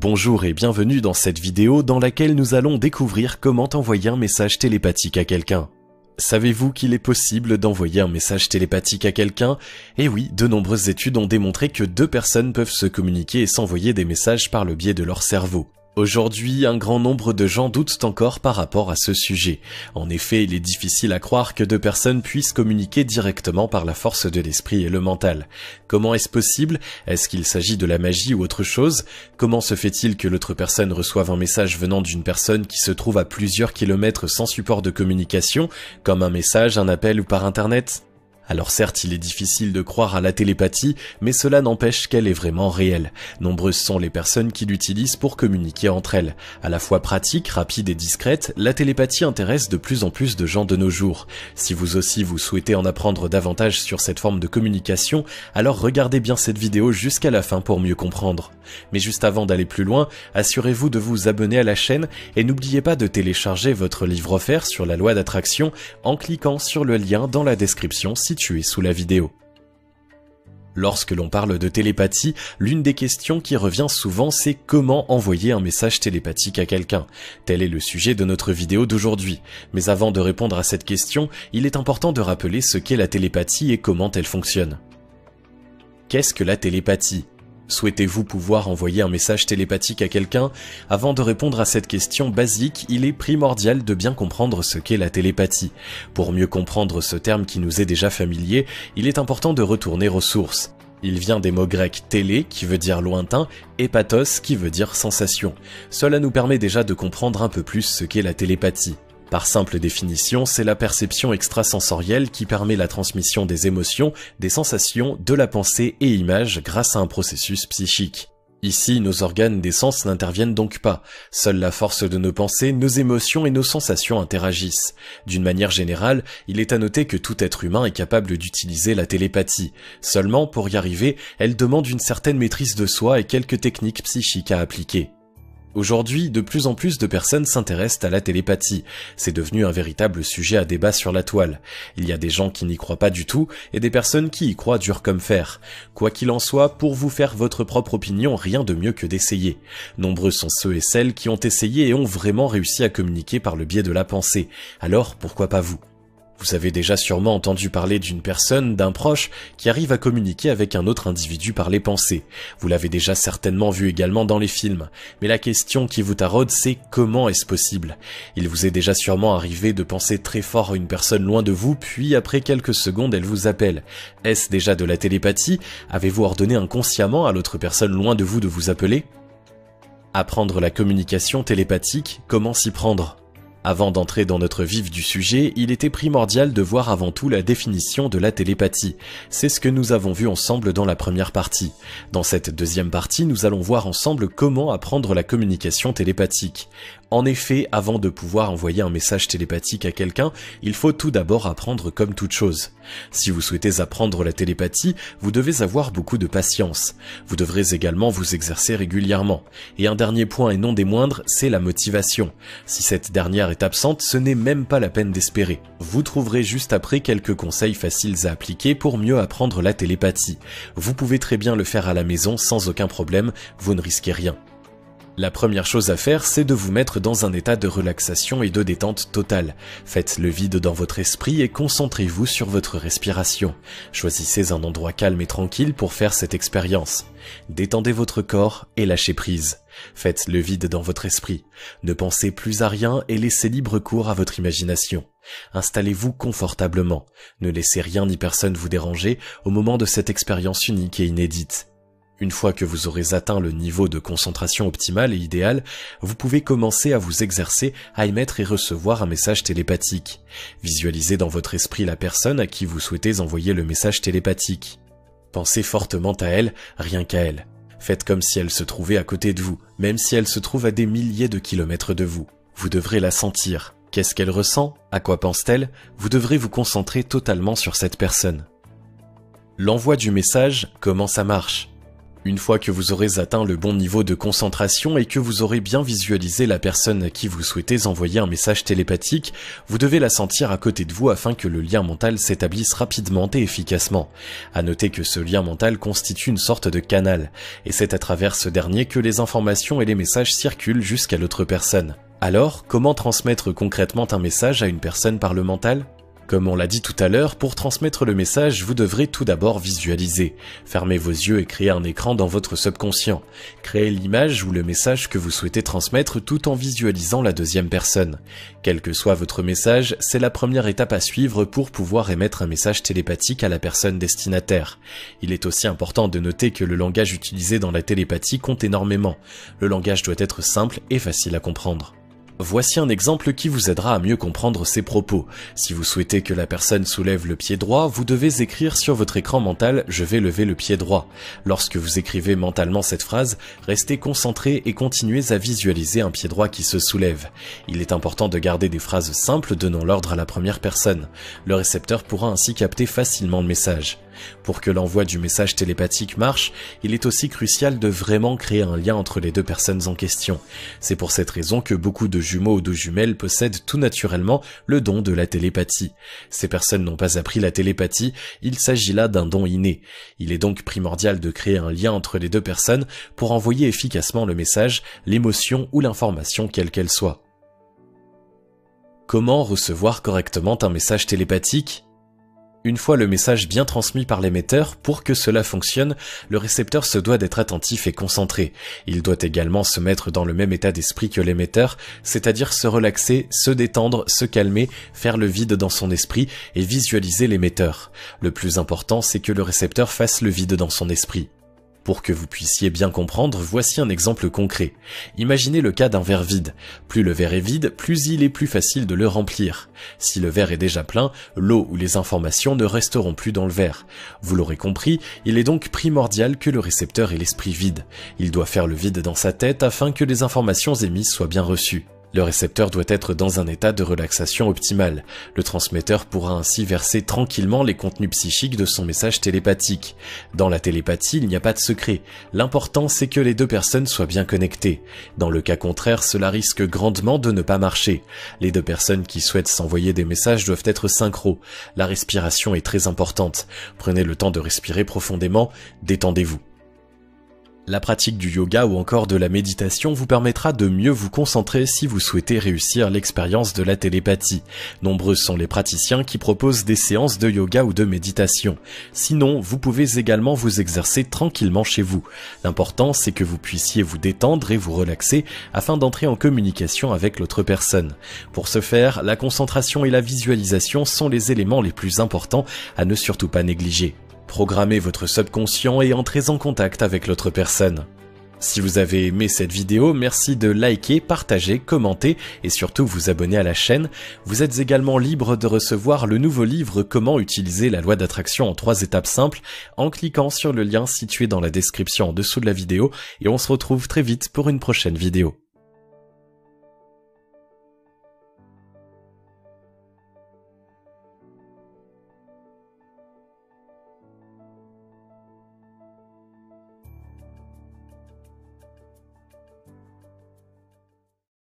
Bonjour et bienvenue dans cette vidéo dans laquelle nous allons découvrir comment envoyer un message télépathique à quelqu'un. Savez-vous qu'il est possible d'envoyer un message télépathique à quelqu'un? Eh oui, de nombreuses études ont démontré que deux personnes peuvent se communiquer et s'envoyer des messages par le biais de leur cerveau. Aujourd'hui, un grand nombre de gens doutent encore par rapport à ce sujet. En effet, il est difficile à croire que deux personnes puissent communiquer directement par la force de l'esprit et le mental. Comment est-ce possible? Est-ce qu'il s'agit de la magie ou autre chose? Comment se fait-il que l'autre personne reçoive un message venant d'une personne qui se trouve à plusieurs kilomètres sans support de communication, comme un message, un appel ou par internet? Alors certes, il est difficile de croire à la télépathie, mais cela n'empêche qu'elle est vraiment réelle. Nombreuses sont les personnes qui l'utilisent pour communiquer entre elles. À la fois pratique, rapide et discrète, la télépathie intéresse de plus en plus de gens de nos jours. Si vous aussi vous souhaitez en apprendre davantage sur cette forme de communication, alors regardez bien cette vidéo jusqu'à la fin pour mieux comprendre. Mais juste avant d'aller plus loin, assurez-vous de vous abonner à la chaîne et n'oubliez pas de télécharger votre livre offert sur la loi d'attraction en cliquant sur le lien dans la description situé sous la vidéo. Lorsque l'on parle de télépathie, l'une des questions qui revient souvent, c'est comment envoyer un message télépathique à quelqu'un. Tel est le sujet de notre vidéo d'aujourd'hui. Mais avant de répondre à cette question, il est important de rappeler ce qu'est la télépathie et comment elle fonctionne. Qu'est-ce que la télépathie ? Souhaitez-vous pouvoir envoyer un message télépathique à quelqu'un? Avant de répondre à cette question basique, il est primordial de bien comprendre ce qu'est la télépathie. Pour mieux comprendre ce terme qui nous est déjà familier, il est important de retourner aux sources. Il vient des mots grecs télé, qui veut dire lointain, et pathos, qui veut dire sensation. Cela nous permet déjà de comprendre un peu plus ce qu'est la télépathie. Par simple définition, c'est la perception extrasensorielle qui permet la transmission des émotions, des sensations, de la pensée et images grâce à un processus psychique. Ici, nos organes des sens n'interviennent donc pas. Seule la force de nos pensées, nos émotions et nos sensations interagissent. D'une manière générale, il est à noter que tout être humain est capable d'utiliser la télépathie. Seulement, pour y arriver, elle demande une certaine maîtrise de soi et quelques techniques psychiques à appliquer. Aujourd'hui, de plus en plus de personnes s'intéressent à la télépathie. C'est devenu un véritable sujet à débat sur la toile. Il y a des gens qui n'y croient pas du tout et des personnes qui y croient dur comme fer. Quoi qu'il en soit, pour vous faire votre propre opinion, rien de mieux que d'essayer. Nombreux sont ceux et celles qui ont essayé et ont vraiment réussi à communiquer par le biais de la pensée. Alors, pourquoi pas vous ? Vous avez déjà sûrement entendu parler d'une personne, d'un proche, qui arrive à communiquer avec un autre individu par les pensées. Vous l'avez déjà certainement vu également dans les films. Mais la question qui vous taraude, c'est comment est-ce possible? Il vous est déjà sûrement arrivé de penser très fort à une personne loin de vous, puis après quelques secondes, elle vous appelle. Est-ce déjà de la télépathie? Avez-vous ordonné inconsciemment à l'autre personne loin de vous appeler? Apprendre la communication télépathique, comment s'y prendre? Avant d'entrer dans notre vif du sujet, il était primordial de voir avant tout la définition de la télépathie. C'est ce que nous avons vu ensemble dans la première partie. Dans cette deuxième partie, nous allons voir ensemble comment apprendre la communication télépathique. En effet, avant de pouvoir envoyer un message télépathique à quelqu'un, il faut tout d'abord apprendre comme toute chose. Si vous souhaitez apprendre la télépathie, vous devez avoir beaucoup de patience. Vous devrez également vous exercer régulièrement. Et un dernier point et non des moindres, c'est la motivation. Si cette dernière est absente, ce n'est même pas la peine d'espérer. Vous trouverez juste après quelques conseils faciles à appliquer pour mieux apprendre la télépathie. Vous pouvez très bien le faire à la maison sans aucun problème, vous ne risquez rien. La première chose à faire, c'est de vous mettre dans un état de relaxation et de détente totale. Faites le vide dans votre esprit et concentrez-vous sur votre respiration. Choisissez un endroit calme et tranquille pour faire cette expérience. Détendez votre corps et lâchez prise. Faites le vide dans votre esprit. Ne pensez plus à rien et laissez libre cours à votre imagination. Installez-vous confortablement. Ne laissez rien ni personne vous déranger au moment de cette expérience unique et inédite. Une fois que vous aurez atteint le niveau de concentration optimal et idéal, vous pouvez commencer à vous exercer à émettre et recevoir un message télépathique. Visualisez dans votre esprit la personne à qui vous souhaitez envoyer le message télépathique. Pensez fortement à elle, rien qu'à elle. Faites comme si elle se trouvait à côté de vous, même si elle se trouve à des milliers de kilomètres de vous. Vous devrez la sentir. Qu'est-ce qu'elle ressent? À quoi pense-t-elle? Vous devrez vous concentrer totalement sur cette personne. L'envoi du message, comment ça marche? Une fois que vous aurez atteint le bon niveau de concentration et que vous aurez bien visualisé la personne à qui vous souhaitez envoyer un message télépathique, vous devez la sentir à côté de vous afin que le lien mental s'établisse rapidement et efficacement. À noter que ce lien mental constitue une sorte de canal, et c'est à travers ce dernier que les informations et les messages circulent jusqu'à l'autre personne. Alors, comment transmettre concrètement un message à une personne par le mental ? Comme on l'a dit tout à l'heure, pour transmettre le message, vous devrez tout d'abord visualiser. Fermez vos yeux et créez un écran dans votre subconscient. Créez l'image ou le message que vous souhaitez transmettre tout en visualisant la deuxième personne. Quel que soit votre message, c'est la première étape à suivre pour pouvoir émettre un message télépathique à la personne destinataire. Il est aussi important de noter que le langage utilisé dans la télépathie compte énormément. Le langage doit être simple et facile à comprendre. Voici un exemple qui vous aidera à mieux comprendre ces propos. Si vous souhaitez que la personne soulève le pied droit, vous devez écrire sur votre écran mental « Je vais lever le pied droit ». Lorsque vous écrivez mentalement cette phrase, restez concentré et continuez à visualiser un pied droit qui se soulève. Il est important de garder des phrases simples donnant l'ordre à la première personne. Le récepteur pourra ainsi capter facilement le message. Pour que l'envoi du message télépathique marche, il est aussi crucial de vraiment créer un lien entre les deux personnes en question. C'est pour cette raison que beaucoup de jumeaux ou de jumelles possèdent tout naturellement le don de la télépathie. Ces personnes n'ont pas appris la télépathie, il s'agit là d'un don inné. Il est donc primordial de créer un lien entre les deux personnes pour envoyer efficacement le message, l'émotion ou l'information quelle qu'elle soit. Comment recevoir correctement un message télépathique ? Une fois le message bien transmis par l'émetteur, pour que cela fonctionne, le récepteur se doit d'être attentif et concentré. Il doit également se mettre dans le même état d'esprit que l'émetteur, c'est-à-dire se relaxer, se détendre, se calmer, faire le vide dans son esprit et visualiser l'émetteur. Le plus important, c'est que le récepteur fasse le vide dans son esprit. Pour que vous puissiez bien comprendre, voici un exemple concret. Imaginez le cas d'un verre vide. Plus le verre est vide, plus il est plus facile de le remplir. Si le verre est déjà plein, l'eau ou les informations ne resteront plus dans le verre. Vous l'aurez compris, il est donc primordial que le récepteur ait l'esprit vide. Il doit faire le vide dans sa tête afin que les informations émises soient bien reçues. Le récepteur doit être dans un état de relaxation optimal. Le transmetteur pourra ainsi verser tranquillement les contenus psychiques de son message télépathique. Dans la télépathie, il n'y a pas de secret. L'important, c'est que les deux personnes soient bien connectées. Dans le cas contraire, cela risque grandement de ne pas marcher. Les deux personnes qui souhaitent s'envoyer des messages doivent être synchro. La respiration est très importante. Prenez le temps de respirer profondément, détendez-vous. La pratique du yoga ou encore de la méditation vous permettra de mieux vous concentrer si vous souhaitez réussir l'expérience de la télépathie. Nombreux sont les praticiens qui proposent des séances de yoga ou de méditation. Sinon, vous pouvez également vous exercer tranquillement chez vous. L'important, c'est que vous puissiez vous détendre et vous relaxer afin d'entrer en communication avec l'autre personne. Pour ce faire, la concentration et la visualisation sont les éléments les plus importants à ne surtout pas négliger. Programmez votre subconscient et entrez en contact avec l'autre personne. Si vous avez aimé cette vidéo, merci de liker, partager, commenter et surtout vous abonner à la chaîne. Vous êtes également libre de recevoir le nouveau livre Comment utiliser la loi d'attraction en 3 étapes simples en cliquant sur le lien situé dans la description en dessous de la vidéo et on se retrouve très vite pour une prochaine vidéo.